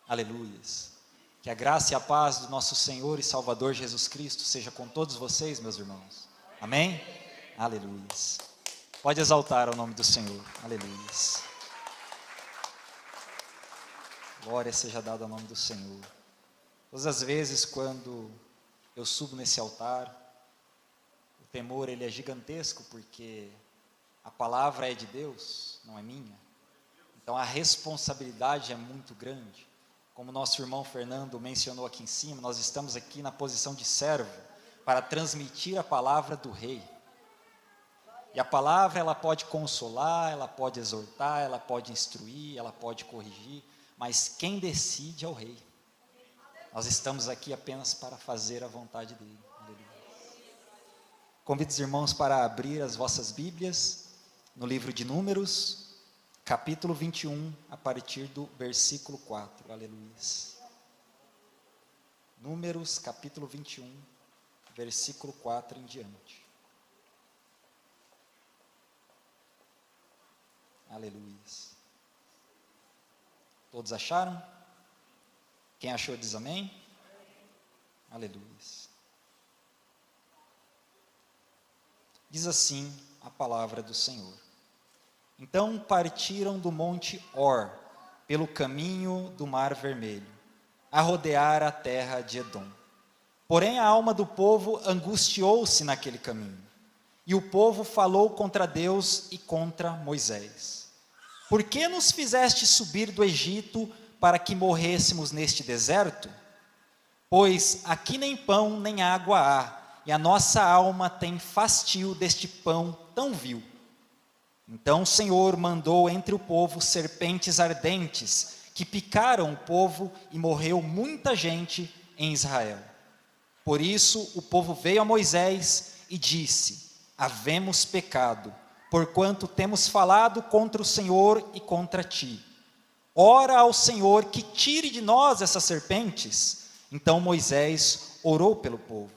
Aleluias. Que a graça e a paz do nosso Senhor e Salvador Jesus Cristo seja com todos vocês, meus irmãos. Amém? Aleluias. Pode exaltar o nome do Senhor. Aleluias. Glória seja dada ao nome do Senhor. Todas as vezes quando eu subo nesse altar, o temor ele é gigantesco, porque a palavra é de Deus, não é minha. Então a responsabilidade é muito grande. Como nosso irmão Fernando mencionou aqui em cima, nós estamos aqui na posição de servo para transmitir a palavra do Rei. E a palavra ela pode consolar, ela pode exortar, ela pode instruir, ela pode corrigir, mas quem decide é o Rei. Nós estamos aqui apenas para fazer a vontade dele. Aleluia. Convido os irmãos para abrir as vossas Bíblias no livro de Números, capítulo 21, a partir do versículo 4. Aleluia. Números, capítulo 21, versículo 4 em diante. Aleluia. Todos acharam? Quem achou diz amém? Aleluia. Diz assim a palavra do Senhor. Então partiram do monte Or, pelo caminho do Mar Vermelho, a rodear a terra de Edom. Porém a alma do povo angustiou-se naquele caminho, e o povo falou contra Deus e contra Moisés. Por que nos fizeste subir do Egito para que morrêssemos neste deserto? Pois aqui nem pão nem água há, e a nossa alma tem fastio deste pão tão vil. Então o Senhor mandou entre o povo serpentes ardentes, que picaram o povo e morreu muita gente em Israel. Por isso o povo veio a Moisés e disse: havemos pecado, porquanto temos falado contra o Senhor e contra ti. Ora ao Senhor que tire de nós essas serpentes. Então Moisés orou pelo povo,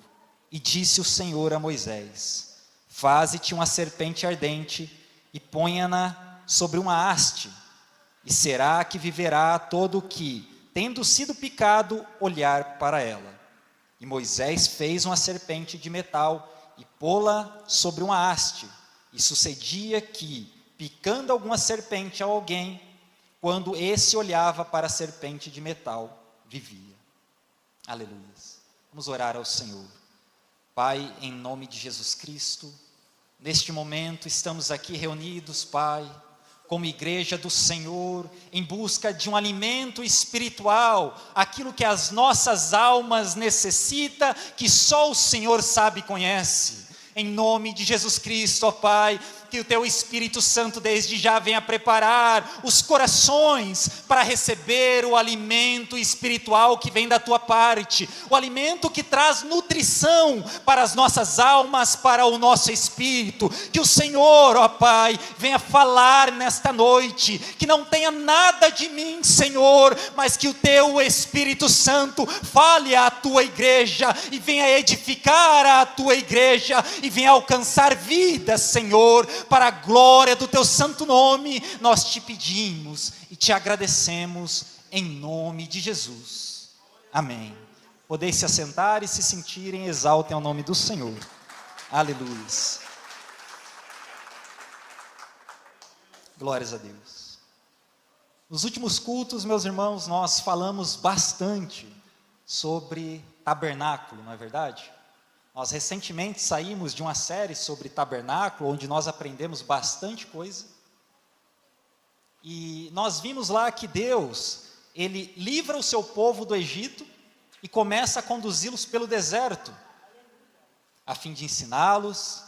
e disse o Senhor a Moisés: faze-te uma serpente ardente, e ponha-na sobre uma haste, e será que viverá todo o que, tendo sido picado, olhar para ela. E Moisés fez uma serpente de metal, e pô-la sobre uma haste, e sucedia que, picando alguma serpente a alguém, quando esse olhava para a serpente de metal, vivia. Aleluia. Vamos orar ao Senhor. Pai, em nome de Jesus Cristo, neste momento estamos aqui reunidos, Pai, como igreja do Senhor, em busca de um alimento espiritual, aquilo que as nossas almas necessitam, que só o Senhor sabe e conhece. Em nome de Jesus Cristo, ó Pai, que o Teu Espírito Santo desde já venha preparar os corações para receber o alimento espiritual que vem da Tua parte, o alimento que traz nutrição para as nossas almas, para o nosso espírito. Que o Senhor, ó Pai, venha falar nesta noite, que não tenha nada de mim, Senhor, mas que o Teu Espírito Santo fale à Tua igreja e venha edificar a Tua igreja e venha alcançar vidas, Senhor. Para a glória do Teu santo nome, nós te pedimos e te agradecemos em nome de Jesus. Amém. Podeis se assentar e se sentirem, exaltem ao nome do Senhor. Aleluia. Glórias a Deus. Nos últimos cultos, meus irmãos, nós falamos bastante sobre tabernáculo, não é verdade? Nós recentemente saímos de uma série sobre tabernáculo, onde nós aprendemos bastante coisa. E nós vimos lá que Deus, Ele livra o seu povo do Egito e começa a conduzi-los pelo deserto, a fim de ensiná-los,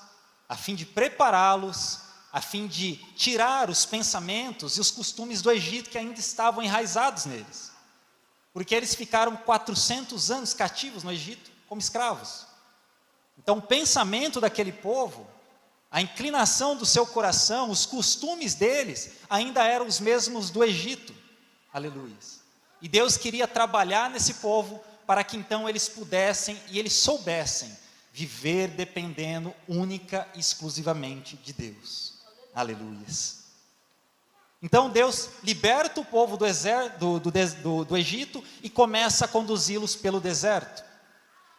a fim de prepará-los, a fim de tirar os pensamentos e os costumes do Egito que ainda estavam enraizados neles. Porque eles ficaram 400 anos cativos no Egito, como escravos. Então o pensamento daquele povo, a inclinação do seu coração, os costumes deles, ainda eram os mesmos do Egito. Aleluia. E Deus queria trabalhar nesse povo, para que então eles pudessem e eles soubessem viver dependendo única e exclusivamente de Deus. Aleluia. Então Deus liberta o povo do Egito e começa a conduzi-los pelo deserto.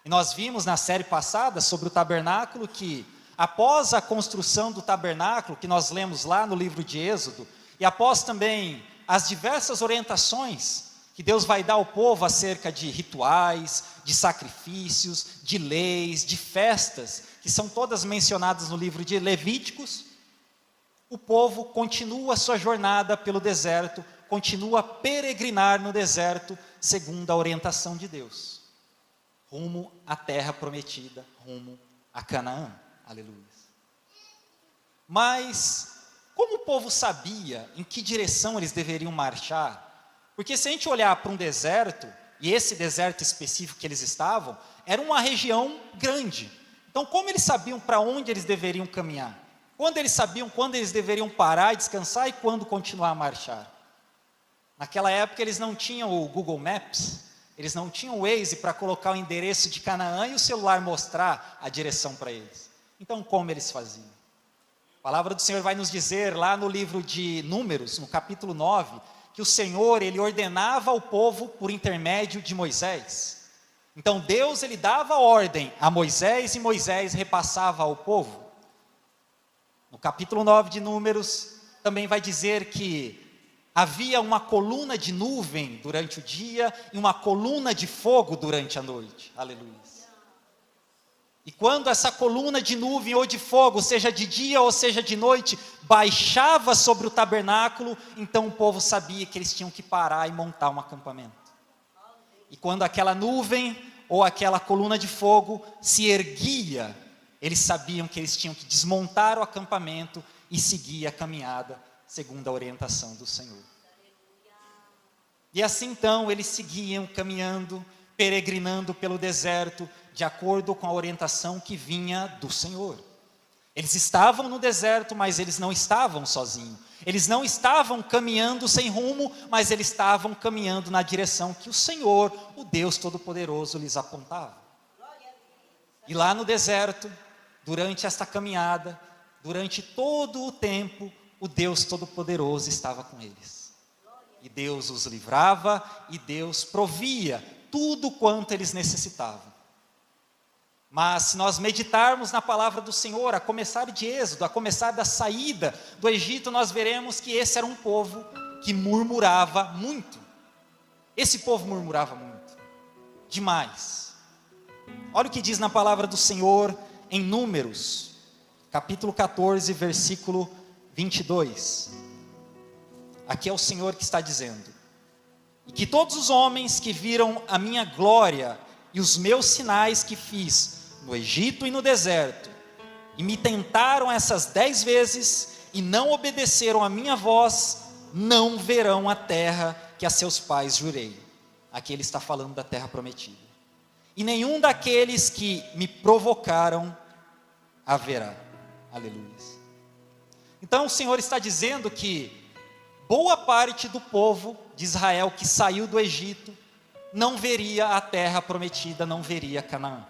E nós vimos na série passada sobre o tabernáculo que, após a construção do tabernáculo, que nós lemos lá no livro de Êxodo, e após também as diversas orientações que Deus vai dar ao povo acerca de rituais, de sacrifícios, de leis, de festas, que são todas mencionadas no livro de Levíticos, o povo continua a sua jornada pelo deserto, continua a peregrinar no deserto, segundo a orientação de Deus, rumo à terra prometida, rumo a Canaã. Aleluia. Mas, como o povo sabia em que direção eles deveriam marchar? Porque se a gente olhar para um deserto, e esse deserto específico que eles estavam, era uma região grande. Então, como eles sabiam para onde eles deveriam caminhar? Quando eles sabiam quando eles deveriam parar e descansar e quando continuar a marchar? Naquela época eles não tinham o Google Maps, eles não tinham o Waze para colocar o endereço de Canaã e o celular mostrar a direção para eles. Então, como eles faziam? A palavra do Senhor vai nos dizer lá no livro de Números, no capítulo 9, que o Senhor, ele ordenava ao povo por intermédio de Moisés. Então Deus, ele dava ordem a Moisés e Moisés repassava ao povo. No capítulo 9 de Números, também vai dizer que havia uma coluna de nuvem durante o dia e uma coluna de fogo durante a noite. Aleluia. E quando essa coluna de nuvem ou de fogo, seja de dia ou seja de noite, baixava sobre o tabernáculo, então o povo sabia que eles tinham que parar e montar um acampamento. E quando aquela nuvem ou aquela coluna de fogo se erguia, eles sabiam que eles tinham que desmontar o acampamento e seguir a caminhada segundo a orientação do Senhor. E assim então eles seguiam caminhando, peregrinando pelo deserto, de acordo com a orientação que vinha do Senhor. Eles estavam no deserto, mas eles não estavam sozinhos. Eles não estavam caminhando sem rumo, mas eles estavam caminhando na direção que o Senhor, o Deus Todo-Poderoso, lhes apontava. E lá no deserto, durante esta caminhada, durante todo o tempo, o Deus Todo-Poderoso estava com eles. E Deus os livrava, e Deus provia tudo quanto eles necessitavam. Mas se nós meditarmos na palavra do Senhor, a começar de Êxodo, a começar da saída do Egito, nós veremos que esse era um povo que murmurava muito. Esse povo murmurava muito, demais. Olha o que diz na palavra do Senhor em Números, capítulo 14, versículo 22. Aqui é o Senhor que está dizendo: e que todos os homens que viram a minha glória e os meus sinais que fiz no Egito e no deserto, e me tentaram essas 10 vezes, e não obedeceram a minha voz, não verão a terra que a seus pais jurei. Aqui ele está falando da terra prometida. E nenhum daqueles que me provocaram haverá. Aleluia. Então o Senhor está dizendo que boa parte do povo de Israel que saiu do Egito não veria a terra prometida, não veria Canaã.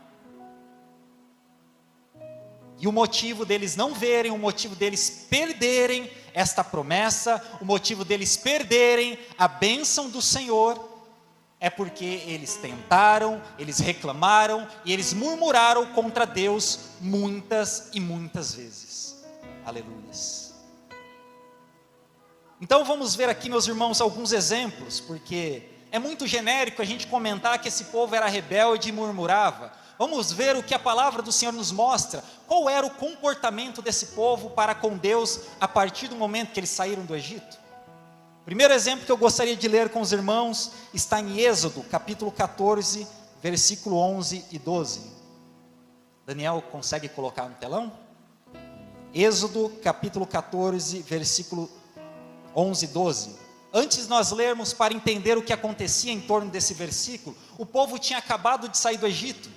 E o motivo deles não verem, o motivo deles perderem esta promessa, o motivo deles perderem a bênção do Senhor, é porque eles tentaram, eles reclamaram e eles murmuraram contra Deus muitas e muitas vezes. Aleluia. Então vamos ver aqui, meus irmãos, alguns exemplos, porque é muito genérico a gente comentar que esse povo era rebelde e murmurava. Vamos ver o que a palavra do Senhor nos mostra, qual era o comportamento desse povo para com Deus a partir do momento que eles saíram do Egito. O primeiro exemplo que eu gostaria de ler com os irmãos está em Êxodo, capítulo 14, versículo 11 e 12. Daniel, consegue colocar no telão? Êxodo, capítulo 14, versículo 11 e 12. Antes de nós lermos, para entender o que acontecia em torno desse versículo, o povo tinha acabado de sair do Egito.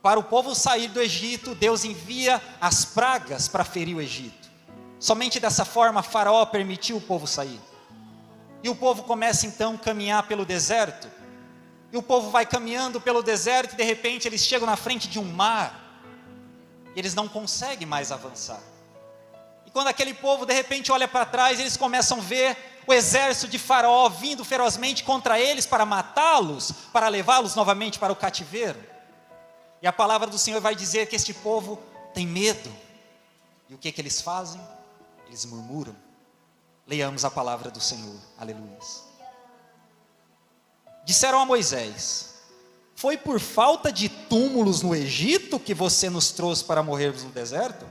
Para o povo sair do Egito, Deus envia as pragas para ferir o Egito. Somente dessa forma Faraó permitiu o povo sair. E o povo começa então a caminhar pelo deserto. E o povo vai caminhando pelo deserto e de repente eles chegam na frente de um mar. E eles não conseguem mais avançar. E quando aquele povo de repente olha para trás, eles começam a ver o exército de Faraó vindo ferozmente contra eles para matá-los, para levá-los novamente para o cativeiro. E a palavra do Senhor vai dizer que este povo tem medo. E o que eles fazem? Eles murmuram. Leiamos a palavra do Senhor. Aleluia. Disseram a Moisés: foi por falta de túmulos no Egito que você nos trouxe para morrermos no deserto?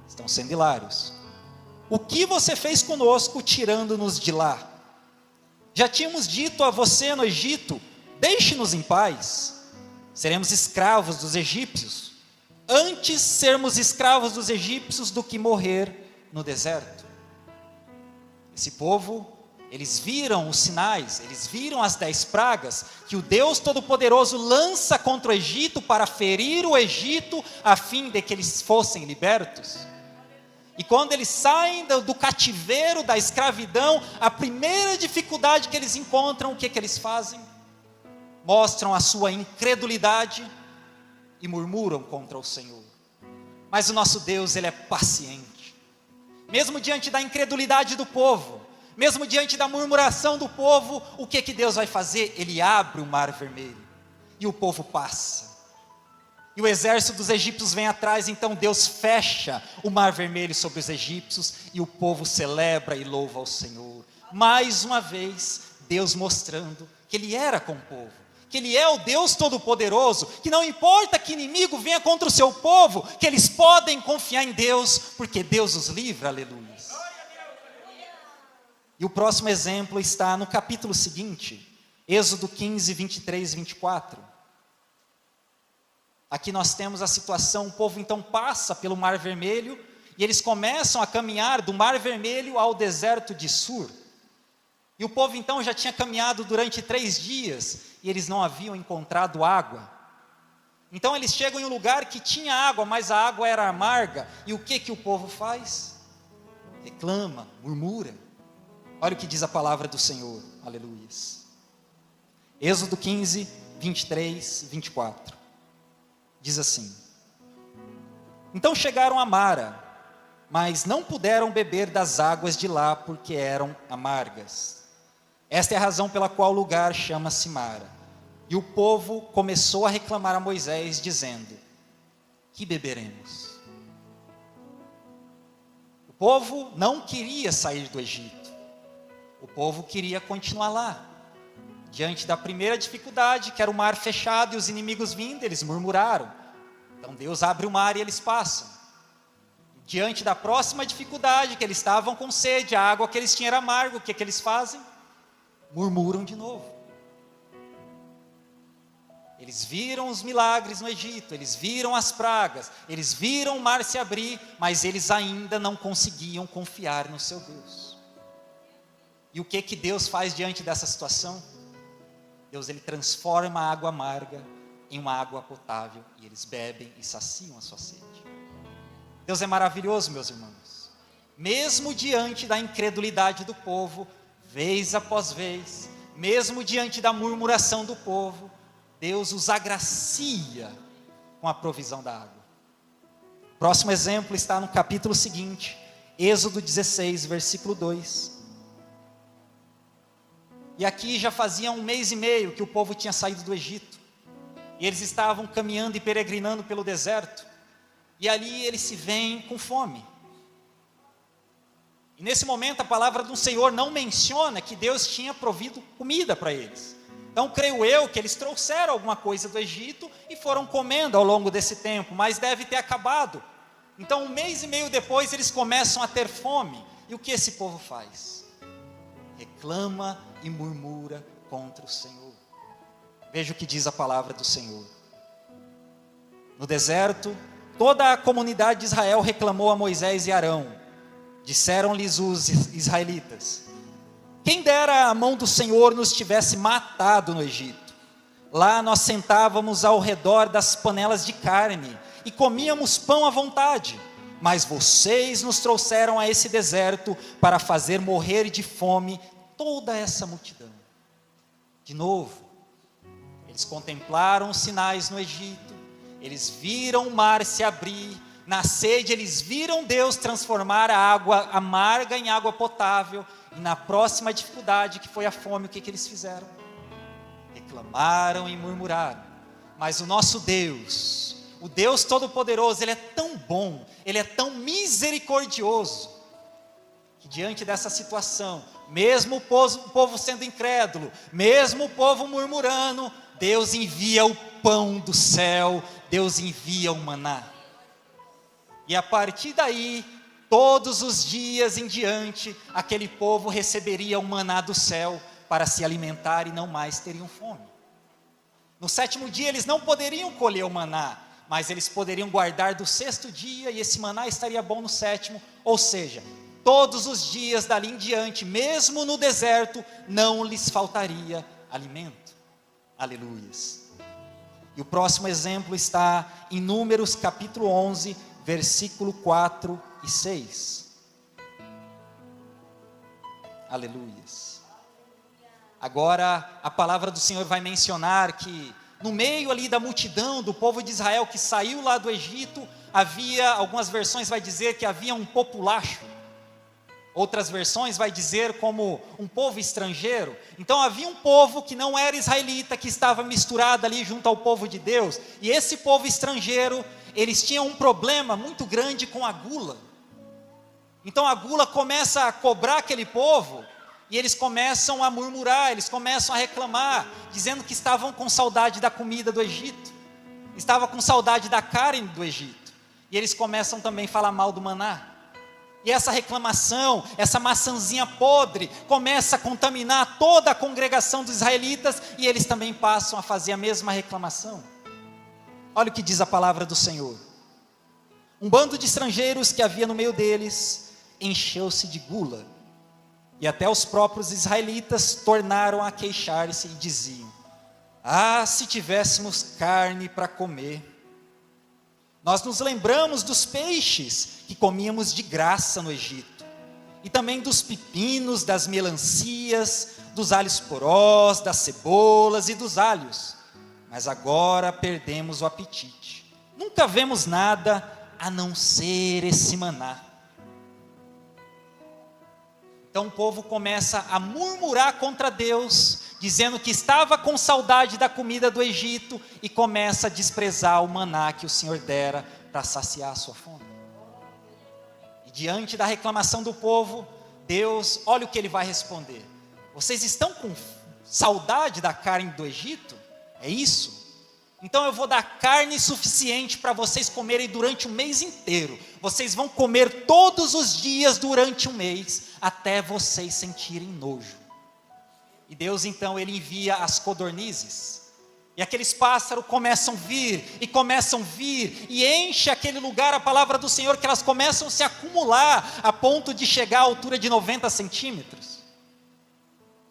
Estão sendo hilários. O que você fez conosco tirando-nos de lá? Já tínhamos dito a você no Egito: deixe-nos em paz, seremos escravos dos egípcios. Antes sermos escravos dos egípcios do que morrer no deserto. Esse povo, eles viram os sinais, eles viram as 10 pragas que o Deus Todo-Poderoso lança contra o Egito para ferir o Egito a fim de que eles fossem libertos. E quando eles saem do cativeiro, da escravidão, a primeira dificuldade que eles encontram, o que eles fazem? Mostram a sua incredulidade e murmuram contra o Senhor. Mas o nosso Deus, Ele é paciente. Mesmo diante da incredulidade do povo, mesmo diante da murmuração do povo, o que Deus vai fazer? Ele abre o mar vermelho e o povo passa. E o exército dos egípcios vem atrás, então Deus fecha o mar vermelho sobre os egípcios e o povo celebra e louva ao Senhor. Mais uma vez, Deus mostrando que Ele era com o povo, que Ele é o Deus Todo-Poderoso, que não importa que inimigo venha contra o seu povo, que eles podem confiar em Deus, porque Deus os livra, aleluia. E o próximo exemplo está no capítulo seguinte, Êxodo 15, 23 e 24. Aqui nós temos a situação, o povo então passa pelo Mar Vermelho, e eles começam a caminhar do Mar Vermelho ao deserto de Sur. E o povo então já tinha caminhado durante 3 dias, e eles não haviam encontrado água. Então eles chegam em um lugar que tinha água, mas a água era amarga, e o que o povo faz? Reclama, murmura. Olha o que diz a palavra do Senhor, aleluia. Êxodo 15, 23 e 24. Diz assim: então chegaram a Mara, mas não puderam beber das águas de lá, porque eram amargas. Esta é a razão pela qual o lugar chama-se Mara. E o povo começou a reclamar a Moisés, dizendo: que beberemos? O povo não queria sair do Egito. O povo queria continuar lá. Diante da primeira dificuldade, que era o mar fechado e os inimigos vindo, eles murmuraram. Então Deus abre o mar e eles passam. Diante da próxima dificuldade, que eles estavam com sede, a água que eles tinham era amarga, o que eles fazem? Murmuram de novo. Eles viram os milagres no Egito, eles viram as pragas, eles viram o mar se abrir, mas eles ainda não conseguiam confiar no seu Deus. E o que Deus faz diante dessa situação? Deus, Ele transforma a água amarga em uma água potável, e eles bebem e saciam a sua sede. Deus é maravilhoso, meus irmãos. Mesmo diante da incredulidade do povo, vez após vez, mesmo diante da murmuração do povo, Deus os agracia com a provisão da água. O próximo exemplo está no capítulo seguinte, Êxodo 16, versículo 2. E aqui já fazia 1 mês e meio que o povo tinha saído do Egito. E eles estavam caminhando e peregrinando pelo deserto. E ali eles se veem com fome. E nesse momento a palavra do Senhor não menciona que Deus tinha provido comida para eles. Então creio eu que eles trouxeram alguma coisa do Egito e foram comendo ao longo desse tempo, mas deve ter acabado. Então 1 mês e meio depois eles começam a ter fome. E o que esse povo faz? Reclama e murmura contra o Senhor. Veja o que diz a palavra do Senhor. No deserto, toda a comunidade de Israel reclamou a Moisés e Arão. Disseram-lhes os israelitas: quem dera a mão do Senhor nos tivesse matado no Egito. Lá nós sentávamos ao redor das panelas de carne e comíamos pão à vontade. Mas vocês nos trouxeram a esse deserto para fazer morrer de fome toda essa multidão. De novo, eles contemplaram os sinais no Egito, eles viram o mar se abrir, Na sede, eles viram Deus transformar a água amarga em água potável. E na próxima dificuldade, que foi a fome, o que eles fizeram? Reclamaram e murmuraram. Mas o nosso Deus, o Deus Todo-Poderoso, Ele é tão bom, Ele é tão misericordioso, que diante dessa situação, mesmo o povo sendo incrédulo, mesmo o povo murmurando, Deus envia o pão do céu, Deus envia o maná. E a partir daí, todos os dias em diante, aquele povo receberia o maná do céu para se alimentar e não mais teriam fome. No 7º dia eles não poderiam colher o maná, mas eles poderiam guardar do 6º dia e esse maná estaria bom no 7º, ou seja, todos os dias dali em diante, mesmo no deserto, não lhes faltaria alimento. Aleluias. E o próximo exemplo está em Números capítulo 11, versículo 4 e 6. Aleluias. Agora a palavra do Senhor vai mencionar que no meio ali da multidão do povo de Israel que saiu lá do Egito, havia, algumas versões vai dizer que havia um populacho. Outras versões vai dizer como um povo estrangeiro. Então havia um povo que não era israelita, que estava misturado ali junto ao povo de Deus. E esse povo estrangeiro, eles tinham um problema muito grande com a gula. Então a gula começa a cobrar aquele povo, e eles começam a murmurar, eles começam a reclamar, dizendo que estavam com saudade da comida do Egito, estavam com saudade da carne do Egito. E eles começam também a falar mal do maná. E essa reclamação, essa maçãzinha podre, começa a contaminar toda a congregação dos israelitas, e eles também passam a fazer a mesma reclamação. Olha o que diz a palavra do Senhor. Um bando de estrangeiros que havia no meio deles, encheu-se de gula, e até os próprios israelitas tornaram a queixar-se e diziam: ah, se tivéssemos carne para comer. Nós nos lembramos dos peixes que comíamos de graça no Egito, e também dos pepinos, das melancias, dos alhos porós, das cebolas e dos alhos. Mas agora perdemos o apetite. Nunca vemos nada a não ser esse maná. Então o povo começa a murmurar contra Deus, dizendo que estava com saudade da comida do Egito, e começa a desprezar o maná que o Senhor dera para saciar a sua fome. E diante da reclamação do povo, Deus, olha o que Ele vai responder: vocês estão com saudade da carne do Egito? É isso? Então eu vou dar carne suficiente para vocês comerem durante um mês inteiro. Vocês vão comer todos os dias durante um mês, até vocês sentirem nojo. E Deus então, Ele envia as codornizes, e aqueles pássaros começam a vir, e enche aquele lugar, a palavra do Senhor, que elas começam a se acumular, a ponto de chegar à altura de 90 centímetros.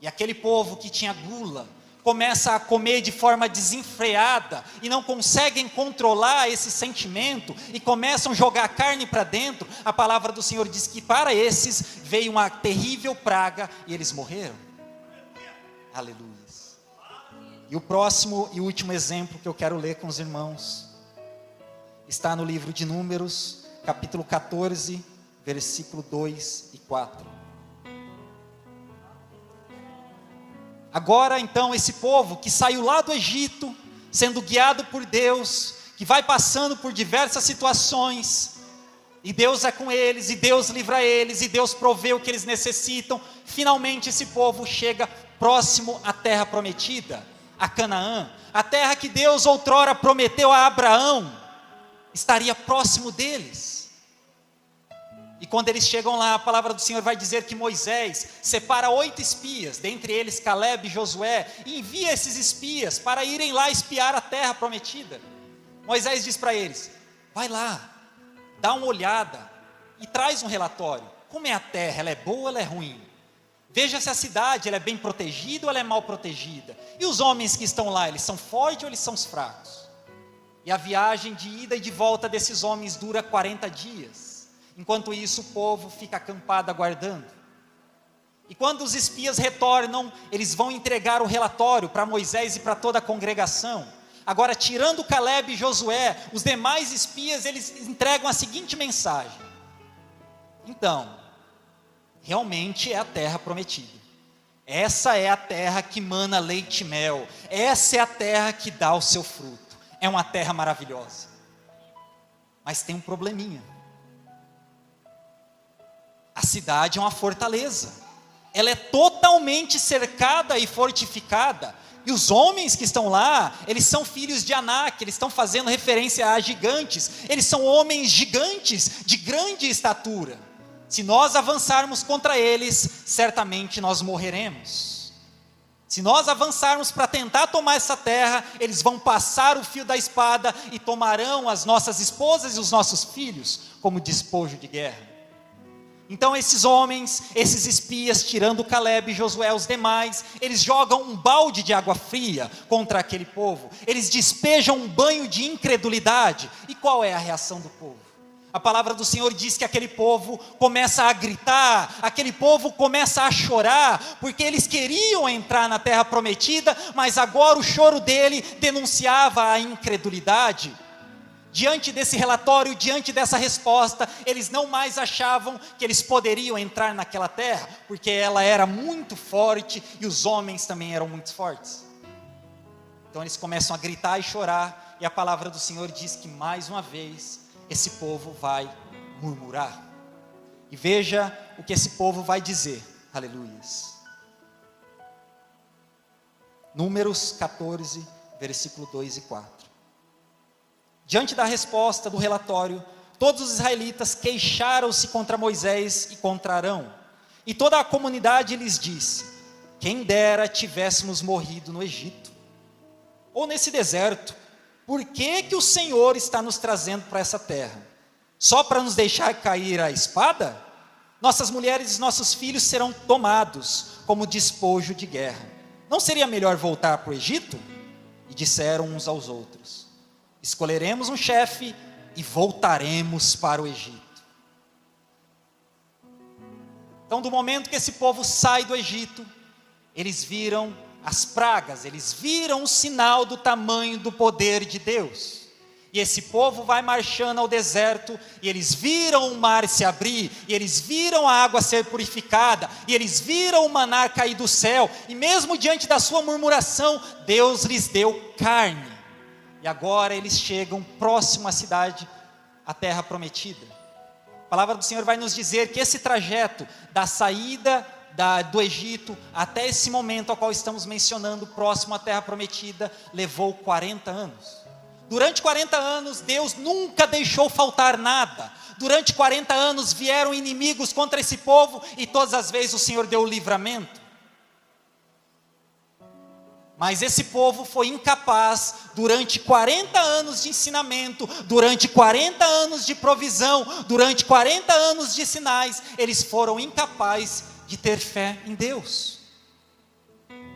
E aquele povo que tinha gula, começa a comer de forma desenfreada, e não conseguem controlar esse sentimento, e começam a jogar carne para dentro. A palavra do Senhor diz que para esses veio uma terrível praga, e eles morreram. Aleluia. E o próximo e último exemplo que eu quero ler com os irmãos, está no livro de Números, capítulo 14, versículo 2 e 4. Agora então esse povo que saiu lá do Egito, sendo guiado por Deus, que vai passando por diversas situações, e Deus é com eles, e Deus livra eles, e Deus provê o que eles necessitam. Finalmente esse povo chega próximo à terra prometida, a Canaã, a terra que Deus outrora prometeu a Abraão, estaria próximo deles. E quando eles chegam lá, a palavra do Senhor vai dizer que Moisés separa 8 espias, dentre eles Caleb e Josué, e envia esses espias para irem lá espiar a terra prometida. Moisés diz para eles: vai lá, dá uma olhada e traz um relatório. Como é a terra? Ela é boa ou ela é ruim? Veja se a cidade ela é bem protegida ou ela é mal protegida. E os homens que estão lá, eles são fortes ou eles são fracos? E a viagem de ida e de volta desses homens dura 40 dias. Enquanto isso, o povo fica acampado aguardando. E quando os espias retornam, eles vão entregar o relatório para Moisés e para toda a congregação. Agora, tirando Calebe e Josué, os demais espias, eles entregam a seguinte mensagem: então, realmente é a terra prometida. Essa é a terra que mana leite e mel. Essa é a terra que dá o seu fruto. É uma terra maravilhosa. Mas tem um probleminha. A cidade é uma fortaleza. Ela é totalmente cercada e fortificada. E os homens que estão lá, eles são filhos de Anak, eles estão fazendo referência a gigantes. Eles são homens gigantes, de grande estatura. Se nós avançarmos contra eles, certamente nós morreremos. Se nós avançarmos para tentar tomar essa terra, eles vão passar o fio da espada e tomarão as nossas esposas e os nossos filhos como despojo de guerra. Então esses homens, esses espias, tirando Calebe e Josué, os demais, eles jogam um balde de água fria contra aquele povo. Eles despejam um banho de incredulidade. E qual é a reação do povo? A palavra do Senhor diz que aquele povo começa a gritar, aquele povo começa a chorar, porque eles queriam entrar na terra prometida, mas agora o choro dele denunciava a incredulidade. Diante desse relatório, diante dessa resposta, eles não mais achavam que eles poderiam entrar naquela terra, porque ela era muito forte e os homens também eram muito fortes. Então eles começam a gritar e chorar, e a palavra do Senhor diz que mais uma vez esse povo vai murmurar. E veja o que esse povo vai dizer. Aleluias. Números 14, versículo 2 e 4. Diante da resposta do relatório, todos os israelitas queixaram-se contra Moisés e contra Arão. E toda a comunidade lhes disse: quem dera tivéssemos morrido no Egito, ou nesse deserto. Por que que o Senhor está nos trazendo para essa terra? Só para nos deixar cair a espada? Nossas mulheres e nossos filhos serão tomados como despojo de guerra. Não seria melhor voltar para o Egito? E disseram uns aos outros: escolheremos um chefe e voltaremos para o Egito. Então, do momento que esse povo sai do Egito, eles viram as pragas, eles viram o sinal do tamanho do poder de Deus. E esse povo vai marchando ao deserto, e eles viram o mar se abrir, e eles viram a água ser purificada, e eles viram o maná cair do céu, e mesmo diante da sua murmuração, Deus lhes deu carne. E agora eles chegam próximo à cidade, à terra prometida. A palavra do Senhor vai nos dizer que esse trajeto da saída do Egito até esse momento ao qual estamos mencionando, próximo à terra prometida, levou 40 anos. Durante 40 anos Deus nunca deixou faltar nada. Durante 40 anos vieram inimigos contra esse povo e todas as vezes o Senhor deu o livramento. Mas esse povo foi incapaz, durante 40 anos de ensinamento, durante 40 anos de provisão, durante 40 anos de sinais, eles foram incapazes de ter fé em Deus.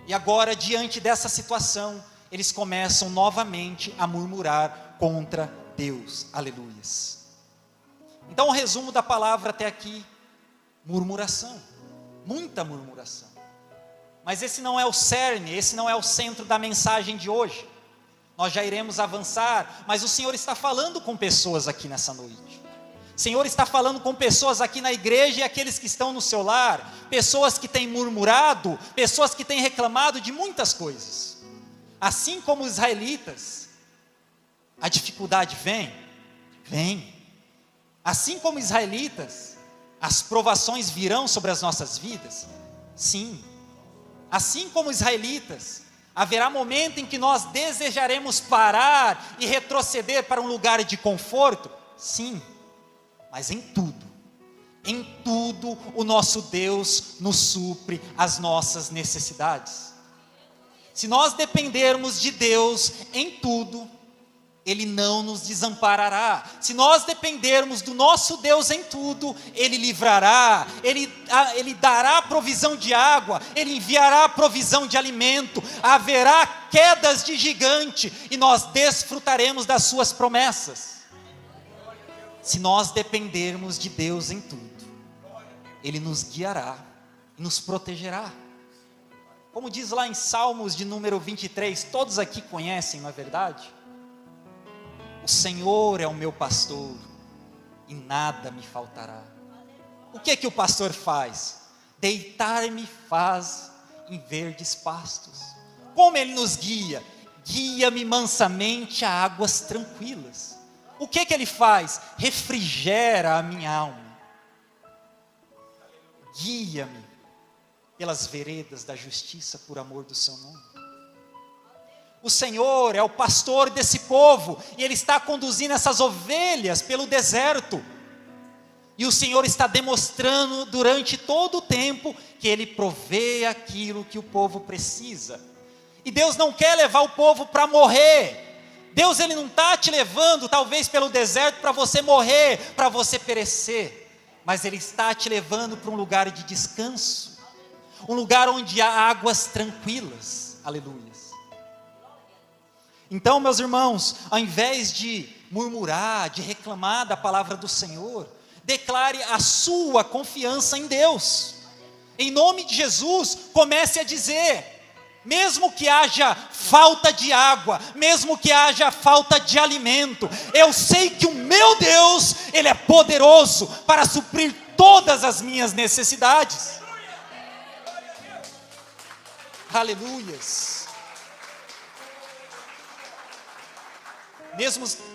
E agora, diante dessa situação, eles começam novamente a murmurar contra Deus. Aleluias. Então o resumo da palavra até aqui: murmuração, muita murmuração. Mas esse não é o cerne, esse não é o centro da mensagem de hoje. Nós já iremos avançar, mas o Senhor está falando com pessoas aqui nessa noite. O Senhor está falando com pessoas aqui na igreja e aqueles que estão no seu lar, pessoas que têm murmurado, pessoas que têm reclamado de muitas coisas. Assim como os israelitas, a dificuldade vem. Assim como os israelitas, as provações virão sobre as nossas vidas, sim. Assim como os israelitas, haverá momento em que nós desejaremos parar e retroceder para um lugar de conforto, sim. Mas em tudo o nosso Deus nos supre as nossas necessidades. Se nós dependermos de Deus em tudo, Ele não nos desamparará. Se nós dependermos do nosso Deus em tudo, Ele livrará, Ele dará provisão de água, Ele enviará provisão de alimento, haverá quedas de gigante, e nós desfrutaremos das suas promessas. Se nós dependermos de Deus em tudo, Ele nos guiará e nos protegerá. Como diz lá em Salmos de número 23, todos aqui conhecem, não é verdade? O Senhor é o meu pastor e nada me faltará. O que o pastor faz? Deitar-me faz em verdes pastos. Como ele nos guia? Guia-me mansamente a águas tranquilas. O que ele faz? Refrigera a minha alma. Guia-me pelas veredas da justiça por amor do seu nome. O Senhor é o pastor desse povo e Ele está conduzindo essas ovelhas pelo deserto. E o Senhor está demonstrando durante todo o tempo que Ele provê aquilo que o povo precisa. E Deus não quer levar o povo para morrer. Deus Ele não está te levando talvez pelo deserto para você morrer, para você perecer. Mas Ele está te levando para um lugar de descanso. Um lugar onde há águas tranquilas. Aleluias. Então, meus irmãos, ao invés de murmurar, de reclamar da palavra do Senhor, declare a sua confiança em Deus. Em nome de Jesus, comece a dizer: mesmo que haja falta de água, mesmo que haja falta de alimento, eu sei que o meu Deus, Ele é poderoso para suprir todas as minhas necessidades. Aleluias.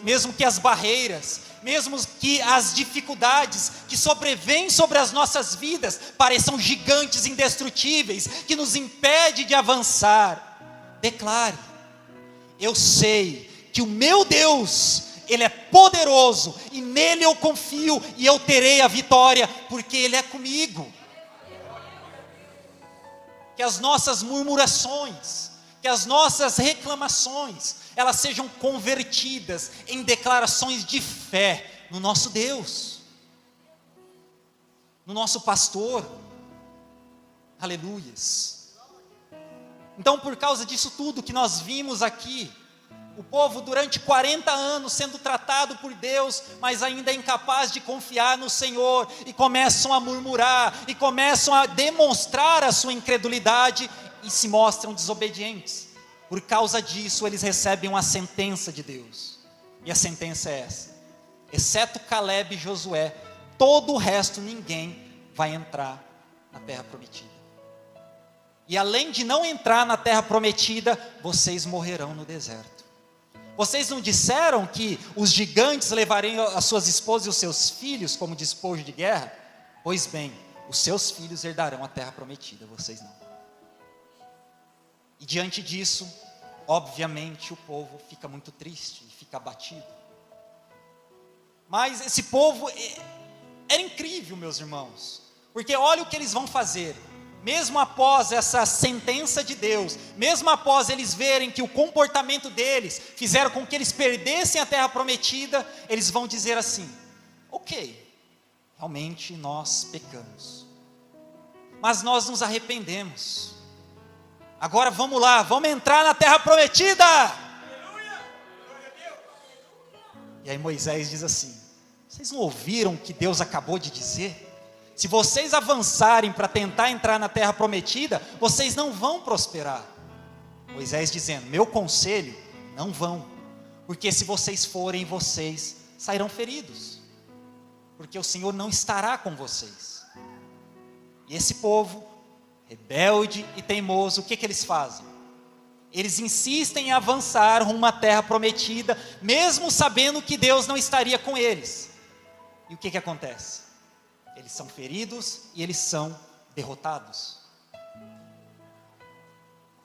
Mesmo que as barreiras, mesmo que as dificuldades que sobrevêm sobre as nossas vidas pareçam gigantes indestrutíveis, que nos impedem de avançar, declare: eu sei que o meu Deus, Ele é poderoso, e nele eu confio, e eu terei a vitória, porque Ele é comigo. Que as nossas murmurações, que as nossas reclamações, elas sejam convertidas em declarações de fé no nosso Deus, no nosso pastor. Aleluias. Então, por causa disso tudo que nós vimos aqui, o povo durante 40 anos sendo tratado por Deus, mas ainda é incapaz de confiar no Senhor, e começam a murmurar, e começam a demonstrar a sua incredulidade, e se mostram desobedientes. Por causa disso, eles recebem uma sentença de Deus, e a sentença é essa: exceto Caleb e Josué, todo o resto, ninguém vai entrar na terra prometida. E além de não entrar na terra prometida, vocês morrerão no deserto. Vocês não disseram que os gigantes levariam as suas esposas e os seus filhos como despojo de guerra? Pois bem, os seus filhos herdarão a terra prometida, vocês não. E diante disso, obviamente o povo fica muito triste, fica abatido. Mas esse povo era incrível, meus irmãos, porque olha o que eles vão fazer. Mesmo após essa sentença de Deus, mesmo após eles verem que o comportamento deles fizeram com que eles perdessem a terra prometida, eles vão dizer assim: ok, realmente nós pecamos, mas nós nos arrependemos. Agora vamos lá, vamos entrar na terra prometida. E aí Moisés diz assim: vocês não ouviram o que Deus acabou de dizer? Se vocês avançarem para tentar entrar na terra prometida, vocês não vão prosperar. Moisés dizendo: meu conselho, não vão, porque se vocês forem, vocês sairão feridos, porque o Senhor não estará com vocês. E esse povo, rebelde e teimoso, o que eles fazem? Eles insistem em avançar rumo à terra prometida, mesmo sabendo que Deus não estaria com eles. E o que acontece? Eles são feridos e eles são derrotados.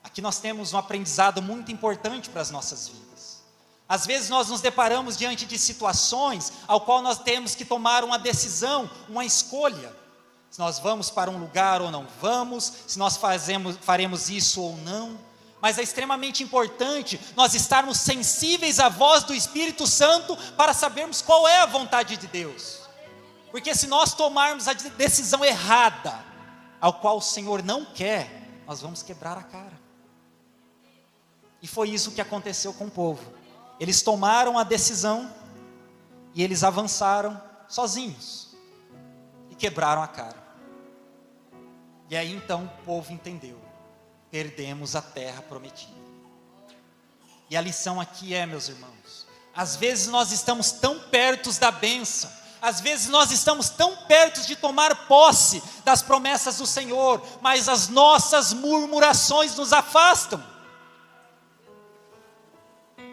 Aqui nós temos um aprendizado muito importante para as nossas vidas. Às vezes nós nos deparamos diante de situações ao qual nós temos que tomar uma decisão, uma escolha. Se nós vamos para um lugar ou não vamos, se nós faremos isso ou não. Mas é extremamente importante nós estarmos sensíveis à voz do Espírito Santo para sabermos qual é a vontade de Deus. Porque se nós tomarmos a decisão errada, ao qual o Senhor não quer, nós vamos quebrar a cara. E foi isso que aconteceu com o povo. Eles tomaram a decisão e eles avançaram sozinhos e quebraram a cara. E aí então o povo entendeu perdemos a terra prometida. E a lição aqui é, meus irmãos, às vezes nós estamos tão perto da bênção, às vezes nós estamos tão perto de tomar posse das promessas do Senhor, mas as nossas murmurações nos afastam.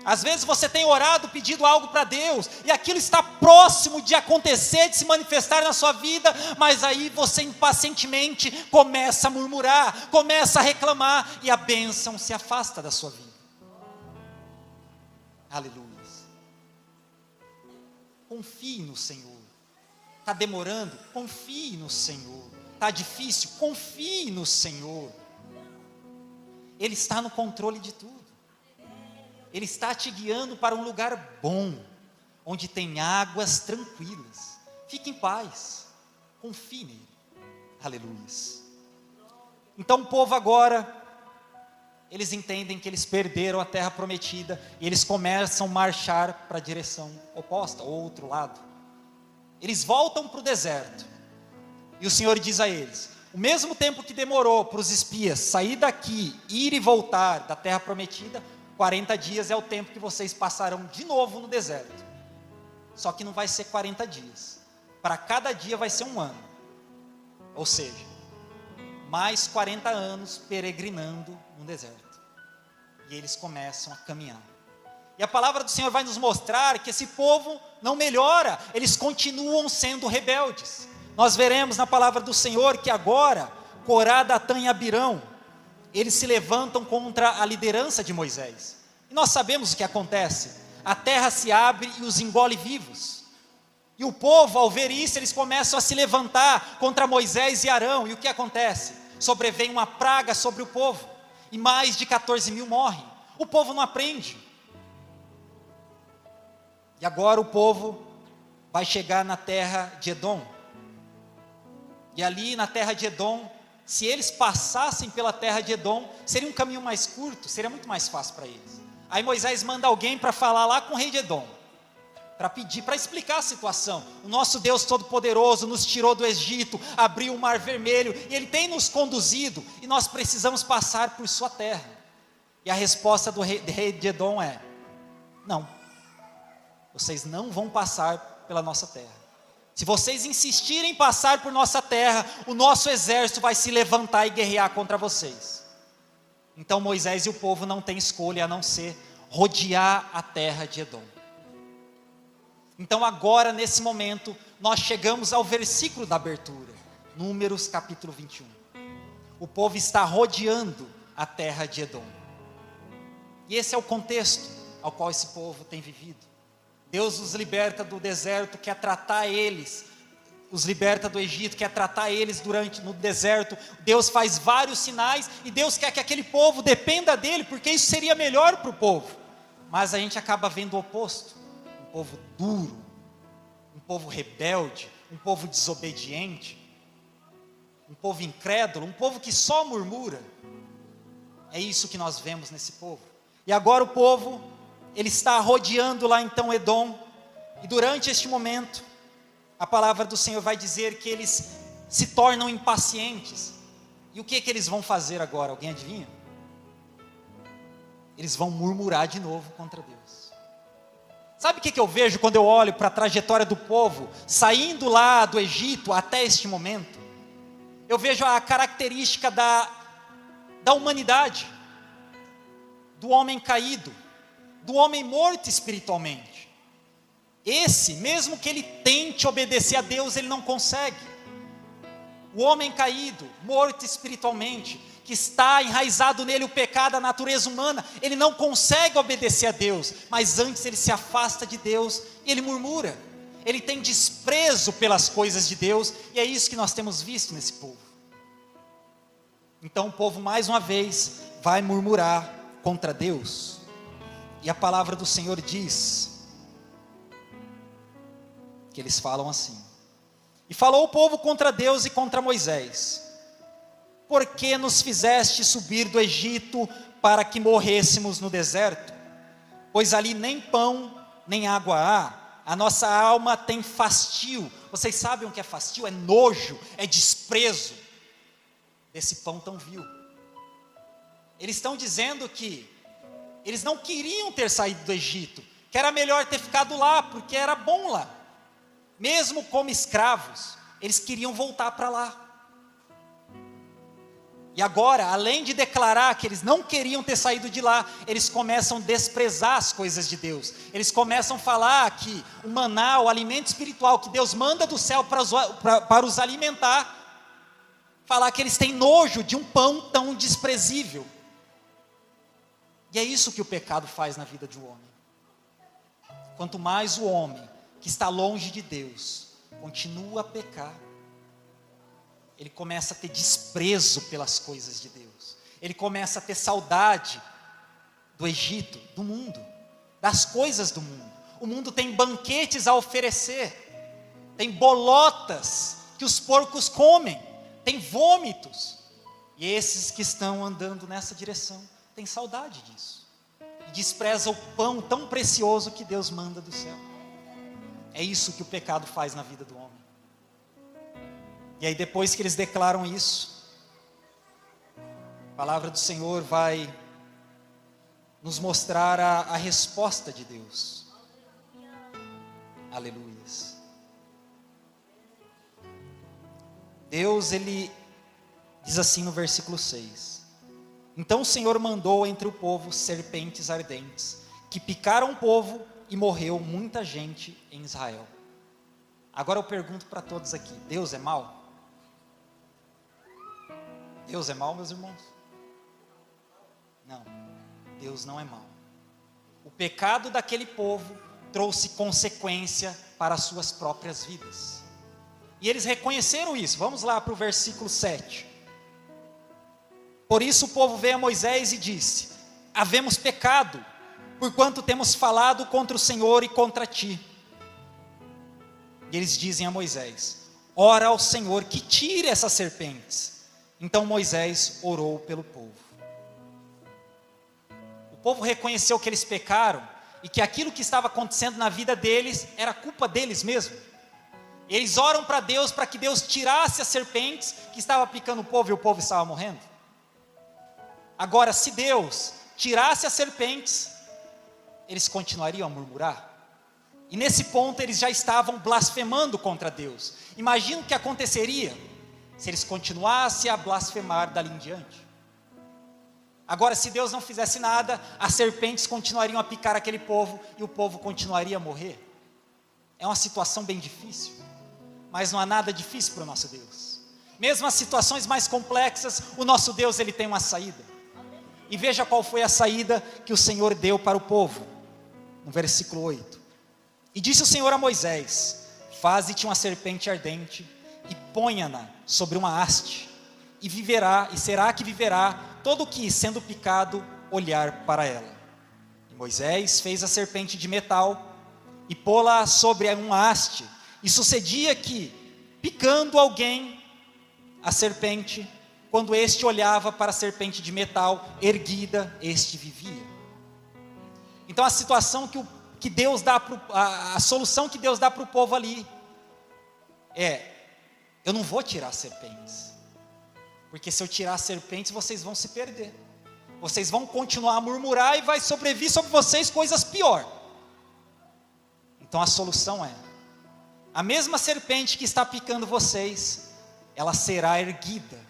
Às vezes você tem orado, pedido algo para Deus, e aquilo está próximo de acontecer, de se manifestar na sua vida, mas aí você impacientemente começa a murmurar, começa a reclamar, e a bênção se afasta da sua vida. Aleluia. Confie no Senhor. Está demorando? Confie no Senhor. Está difícil? Confie no Senhor. Ele está no controle de tudo. Ele está te guiando para um lugar bom, onde tem águas tranquilas. Fique em paz, confie nele. Aleluia. Então o povo agora, eles entendem que eles perderam a terra prometida, e eles começam a marchar para a direção oposta, ou outro lado. Eles voltam para o deserto, e o Senhor diz a eles: o mesmo tempo que demorou para os espias sair daqui, ir e voltar da terra prometida, 40 dias é o tempo que vocês passarão de novo no deserto. Só que não vai ser 40 dias. Para cada dia vai ser um ano. Ou seja, mais 40 anos peregrinando no deserto. E eles começam a caminhar. E a palavra do Senhor vai nos mostrar que esse povo não melhora. Eles continuam sendo rebeldes. Nós veremos na palavra do Senhor que agora, Corá, Datã e Abirão, eles se levantam contra a liderança de Moisés. E nós sabemos o que acontece. A terra se abre e os engole vivos. E o povo, ao ver isso, eles começam a se levantar contra Moisés e Arão. E o que acontece? Sobrevém uma praga sobre o povo. E mais de 14 mil morrem. O povo não aprende. E agora o povo vai chegar na terra de Edom. E ali na terra de Edom, se eles passassem pela terra de Edom, seria um caminho mais curto, seria muito mais fácil para eles. Aí Moisés manda alguém para falar lá com o rei de Edom, para pedir, para explicar a situação. O nosso Deus Todo-Poderoso nos tirou do Egito, abriu o Mar Vermelho, e Ele tem nos conduzido, e nós precisamos passar por sua terra. E a resposta do rei de Edom é: não, vocês não vão passar pela nossa terra. Se vocês insistirem em passar por nossa terra, o nosso exército vai se levantar e guerrear contra vocês. Então Moisés e o povo não têm escolha a não ser rodear a terra de Edom. Então agora, nesse momento, nós chegamos ao versículo da abertura, Números capítulo 21. O povo está rodeando a terra de Edom. E esse é o contexto ao qual esse povo tem vivido. Deus os liberta do deserto, quer tratar eles, os liberta do Egito, quer tratar eles no deserto. Deus faz vários sinais, e Deus quer que aquele povo dependa dele, porque isso seria melhor para o povo. Mas a gente acaba vendo o oposto, um povo duro, um povo rebelde, um povo desobediente, um povo incrédulo, um povo que só murmura. É isso que nós vemos nesse povo. E agora o povo, ele está rodeando lá então Edom, e durante este momento, a palavra do Senhor vai dizer que eles se tornam impacientes. E o que eles vão fazer agora? Alguém adivinha? Eles vão murmurar de novo contra Deus. Sabe o que eu vejo quando eu olho para a trajetória do povo, saindo lá do Egito até este momento? Eu vejo a característica da humanidade, do homem caído, do homem morto espiritualmente. Esse, mesmo que ele tente obedecer a Deus, ele não consegue. O homem caído, morto espiritualmente, que está enraizado nele o pecado, a natureza humana, ele não consegue obedecer a Deus, mas antes ele se afasta de Deus, e ele murmura, ele tem desprezo pelas coisas de Deus, e é isso que nós temos visto nesse povo. Então o povo mais uma vez vai murmurar contra Deus, e a palavra do Senhor diz que eles falam assim: e falou o povo contra Deus e contra Moisés: por que nos fizeste subir do Egito para que morrêssemos no deserto? Pois ali nem pão nem água há, a nossa alma tem fastio. Vocês sabem o que é fastio? É nojo, é desprezo desse pão tão vil. Eles estão dizendo que eles não queriam ter saído do Egito, que era melhor ter ficado lá, porque era bom lá. Mesmo como escravos, eles queriam voltar para lá. E agora, além de declarar que eles não queriam ter saído de lá, eles começam a desprezar as coisas de Deus. Eles começam a falar que o maná, o alimento espiritual que Deus manda do céu para os alimentar, falar que eles têm nojo de um pão tão desprezível. E é isso que o pecado faz na vida de um homem. Quanto mais o homem que está longe de Deus continua a pecar, ele começa a ter desprezo pelas coisas de Deus. Ele começa a ter saudade do Egito, do mundo, das coisas do mundo. O mundo tem banquetes a oferecer, tem bolotas que os porcos comem, tem vômitos. E esses que estão andando nessa direção têm saudade disso. E despreza o pão tão precioso que Deus manda do céu. É isso que o pecado faz na vida do homem. E aí depois que eles declaram isso, a palavra do Senhor vai nos mostrar a resposta de Deus. Aleluias. Deus, ele diz assim no versículo 6: Então o Senhor mandou entre o povo serpentes ardentes, que picaram o povo e morreu muita gente em Israel. Agora eu pergunto para todos aqui: Deus é mau? Deus é mau, meus irmãos? Não, Deus não é mau. O pecado daquele povo trouxe consequência para as suas próprias vidas. E eles reconheceram isso. Vamos lá para o versículo 7. Por isso o povo veio a Moisés e disse: havemos pecado, porquanto temos falado contra o Senhor e contra ti. E eles dizem a Moisés: ora ao Senhor que tire essas serpentes. Então Moisés orou pelo povo. O povo reconheceu que eles pecaram e que aquilo que estava acontecendo na vida deles era culpa deles mesmo. Eles oram para Deus para que Deus tirasse as serpentes que estavam picando o povo e o povo estava morrendo. Agora, se Deus tirasse as serpentes, eles continuariam a murmurar. E nesse ponto eles já estavam blasfemando contra Deus. Imagina o que aconteceria se eles continuassem a blasfemar dali em diante. Agora, se Deus não fizesse nada, as serpentes continuariam a picar aquele povo e o povo continuaria a morrer. É uma situação bem difícil, mas não há nada difícil para o nosso Deus. Mesmo as situações mais complexas, o nosso Deus, ele tem uma saída. E veja qual foi a saída que o Senhor deu para o povo, no versículo 8. E disse o Senhor a Moisés: faze-te uma serpente ardente e ponha-na sobre uma haste, e viverá, e será que viverá todo o que, sendo picado, olhar para ela. E Moisés fez a serpente de metal e pô-la sobre uma haste, e sucedia que, picando alguém, a serpente, quando este olhava para a serpente de metal erguida, este vivia. Então a situação que Deus dá, a solução que Deus dá para o povo ali é: eu não vou tirar as serpentes, porque se eu tirar as serpentes, vocês vão se perder, vocês vão continuar a murmurar e vai sobrevir sobre vocês coisas pior. Então a solução é: a mesma serpente que está picando vocês, ela será erguida,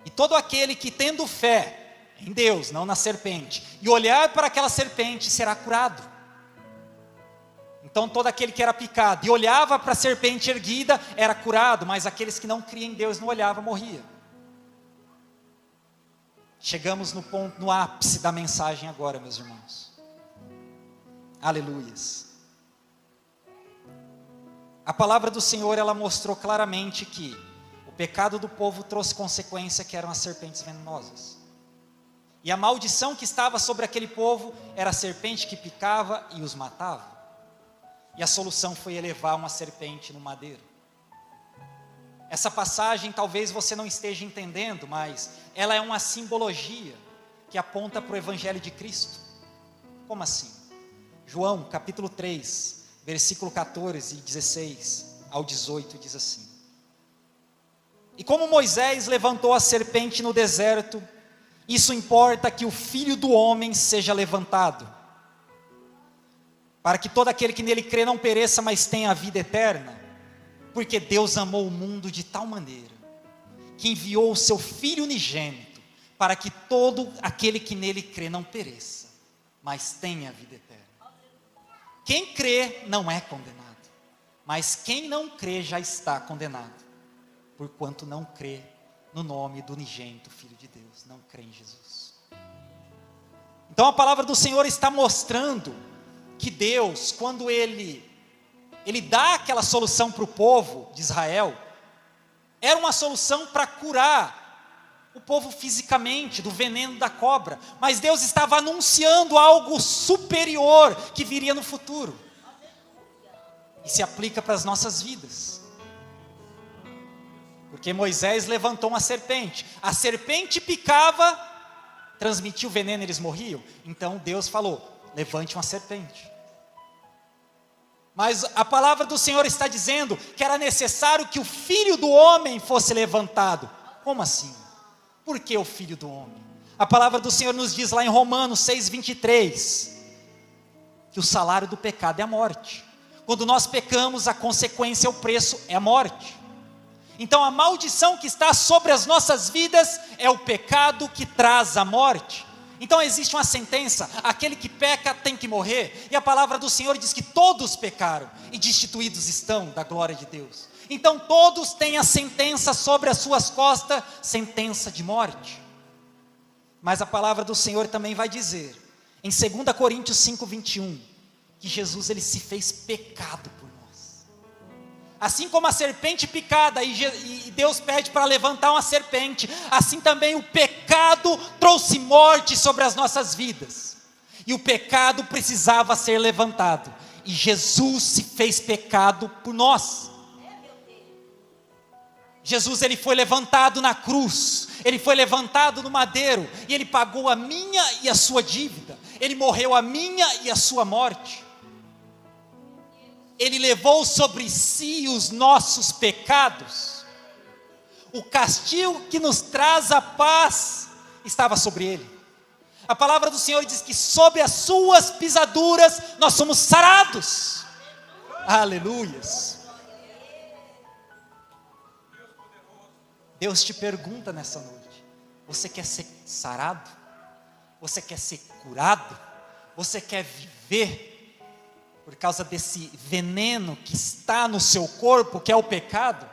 e todo aquele que tendo fé em Deus, não na serpente, e olhar para aquela serpente, será curado. Então todo aquele que era picado e olhava para a serpente erguida era curado, mas aqueles que não criam em Deus, não olhavam, morria. Chegamos no ponto, no ápice da mensagem agora, meus irmãos. Aleluias. A palavra do Senhor, ela mostrou claramente que o pecado do povo trouxe consequência, que eram as serpentes venenosas. E a maldição que estava sobre aquele povo era a serpente que picava e os matava. E a solução foi elevar uma serpente no madeiro. Essa passagem talvez você não esteja entendendo, mas ela é uma simbologia que aponta para o Evangelho de Cristo. Como assim? João capítulo 3, versículo 14 e 16 ao 18 diz assim: E como Moisés levantou a serpente no deserto, Isso importa que o Filho do Homem seja levantado, para que todo aquele que nele crê não pereça, mas tenha a vida eterna. Porque Deus amou o mundo de tal maneira, que enviou o seu Filho unigênito, para que todo aquele que nele crê não pereça, mas tenha a vida eterna. Quem crê não é condenado, mas quem não crê já está condenado, porquanto não crê no nome do unigênito Filho de Deus, não crê em Jesus. Então a palavra do Senhor está mostrando que Deus, quando Ele dá aquela solução para o povo de Israel, era uma solução para curar o povo fisicamente do veneno da cobra, mas Deus estava anunciando algo superior que viria no futuro, e se aplica para as nossas vidas, porque Moisés levantou uma serpente, a serpente picava, transmitia o veneno, eles morriam. Então Deus falou: levante uma serpente. Mas a palavra do Senhor está dizendo que era necessário que o Filho do Homem fosse levantado. Como assim? Por que o Filho do Homem? A palavra do Senhor nos diz lá em Romanos 6:23, que o salário do pecado é a morte. Quando nós pecamos, a consequência, o preço é a morte. Então a maldição que está sobre as nossas vidas é o pecado que traz a morte. Então existe uma sentença: aquele que peca tem que morrer, e a palavra do Senhor diz que todos pecaram e destituídos estão da glória de Deus. Então todos têm a sentença sobre as suas costas, sentença de morte. Mas a palavra do Senhor também vai dizer, em 2 Coríntios 5:21, que Jesus ele se fez pecado por nós. Assim como a serpente picada, e Deus pede para levantar uma serpente, assim também o pecado trouxe morte sobre as nossas vidas, e o pecado precisava ser levantado, e Jesus se fez pecado por nós. Jesus ele foi levantado na cruz, ele foi levantado no madeiro, e ele pagou a minha e a sua dívida, ele morreu a minha e a sua morte. Ele levou sobre si os nossos pecados. O castigo que nos traz a paz estava sobre ele. A palavra do Senhor diz que sobre as suas pisaduras nós somos sarados. Aleluias. Deus te pergunta nessa noite: você quer ser sarado? Você quer ser curado? Você quer viver por causa desse veneno que está no seu corpo, que é o pecado?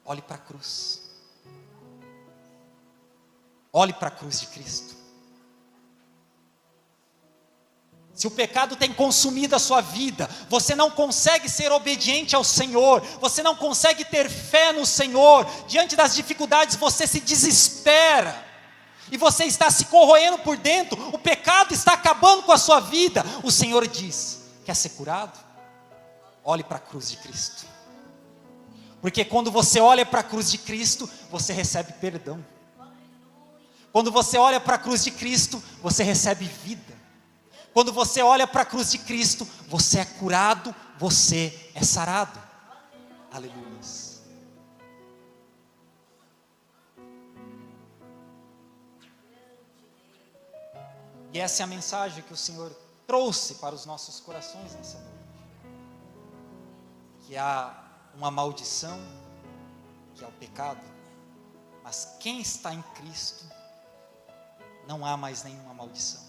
Olhe para a cruz. Olhe para a cruz de Cristo. Se o pecado tem consumido a sua vida, você não consegue ser obediente ao Senhor, você não consegue ter fé no Senhor, diante das dificuldades você se desespera, e você está se corroendo por dentro, o pecado está acabando com a sua vida. O Senhor diz: quer ser curado? Olhe para a cruz de Cristo, porque quando você olha para a cruz de Cristo, você recebe perdão. Quando você olha para a cruz de Cristo, você recebe vida. Quando você olha para a cruz de Cristo, você é curado, você é sarado. Aleluia. E essa é a mensagem que o Senhor trouxe para os nossos corações nessa noite. Que há uma maldição, que é o pecado, mas quem está em Cristo, não há mais nenhuma maldição.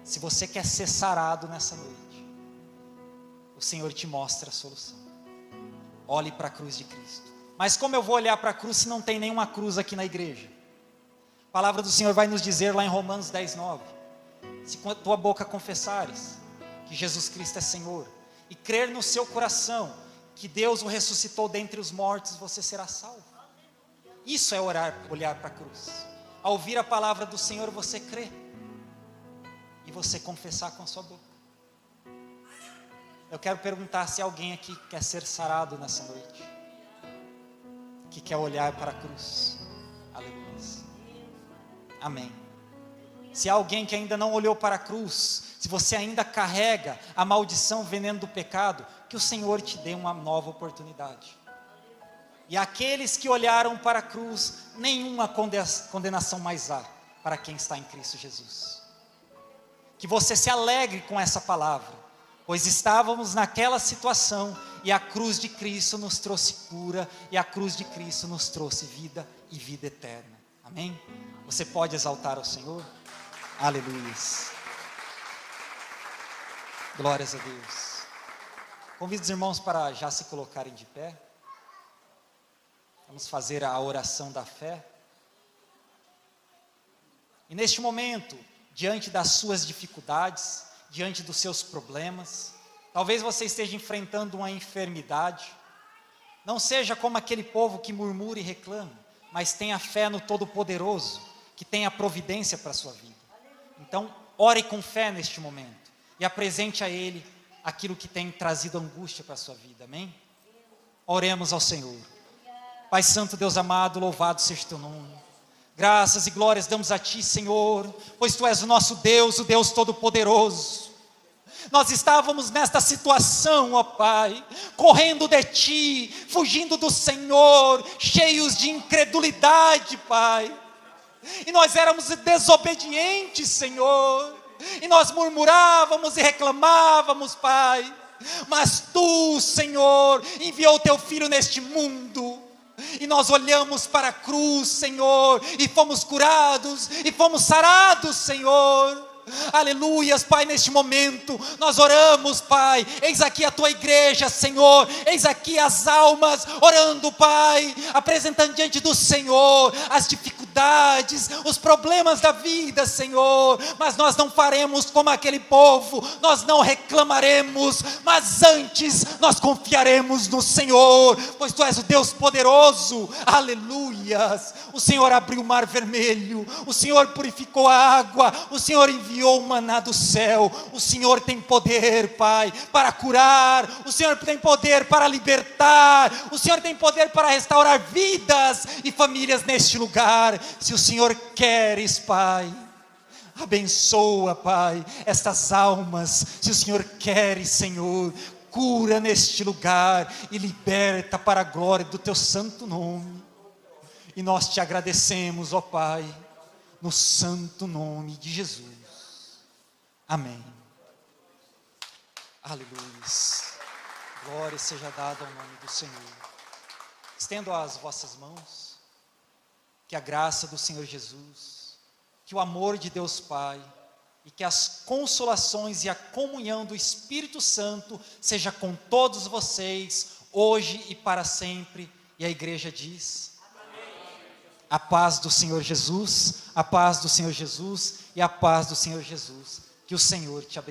Se você quer ser sarado nessa noite, o Senhor te mostra a solução. Olhe para a cruz de Cristo. Mas como eu vou olhar para a cruz se não tem nenhuma cruz aqui na igreja? A palavra do Senhor vai nos dizer lá em Romanos 10:9, se com a tua boca confessares que Jesus Cristo é Senhor, e crer no seu coração que Deus o ressuscitou dentre os mortos, você será salvo. Isso é olhar para a cruz. Ao ouvir a palavra do Senhor, você crê, e você confessar com a sua boca. Eu quero perguntar se alguém aqui quer ser sarado nessa noite, que quer olhar para a cruz. Aleluia. Amém. Se há alguém que ainda não olhou para a cruz, se você ainda carrega a maldição, o veneno do pecado, que o Senhor te dê uma nova oportunidade. E aqueles que olharam para a cruz, nenhuma condenação mais há para quem está em Cristo Jesus. Que você se alegre com essa palavra, pois estávamos naquela situação e a cruz de Cristo nos trouxe cura e a cruz de Cristo nos trouxe vida e vida eterna. Amém? Você pode exaltar ao Senhor? Aleluia. Glórias a Deus. Convido os irmãos para já se colocarem de pé. Vamos fazer a oração da fé. E neste momento, diante das suas dificuldades, diante dos seus problemas, talvez você esteja enfrentando uma enfermidade. Não seja como aquele povo que murmura e reclama, mas tenha fé no Todo-Poderoso, que tem a providência para a sua vida. Então, ore com fé neste momento e apresente a Ele aquilo que tem trazido angústia para a sua vida, amém? Oremos ao Senhor. Pai Santo, Deus amado, louvado seja o teu nome. Graças e glórias damos a Ti, Senhor, pois Tu és o nosso Deus, o Deus Todo-Poderoso. Nós estávamos nesta situação, ó Pai, correndo de Ti, fugindo do Senhor, cheios de incredulidade, Pai. E nós éramos desobedientes, Senhor, e nós murmurávamos e reclamávamos, Pai. Mas Tu, Senhor, enviou o Teu Filho neste mundo, e nós olhamos para a cruz, Senhor, e fomos curados, e fomos sarados, Senhor. Aleluias, Pai, neste momento, nós oramos, Pai, eis aqui a Tua igreja, Senhor, eis aqui as almas, orando, Pai, apresentando diante do Senhor, as dificuldades, os problemas da vida, Senhor, mas nós não faremos como aquele povo, nós não reclamaremos, mas antes, nós confiaremos no Senhor, pois Tu és o Deus poderoso, aleluias, o Senhor abriu o mar vermelho, o Senhor purificou a água, o Senhor enviou o maná do céu, o Senhor tem poder, Pai, para curar, o Senhor tem poder para libertar, o Senhor tem poder para restaurar vidas e famílias neste lugar, se o Senhor queres, Pai, abençoa, Pai, estas almas, se o Senhor queres, Senhor, cura neste lugar e liberta para a glória do Teu santo nome, e nós Te agradecemos, ó Pai, no santo nome de Jesus. Amém. Aleluia. Glória seja dada ao nome do Senhor. Estendo as vossas mãos. Que a graça do Senhor Jesus, que o amor de Deus Pai, e que as consolações e a comunhão do Espírito Santo seja com todos vocês, hoje e para sempre. E a igreja diz: amém. A paz do Senhor Jesus, a paz do Senhor Jesus e a paz do Senhor Jesus. Que o Senhor te abençoe.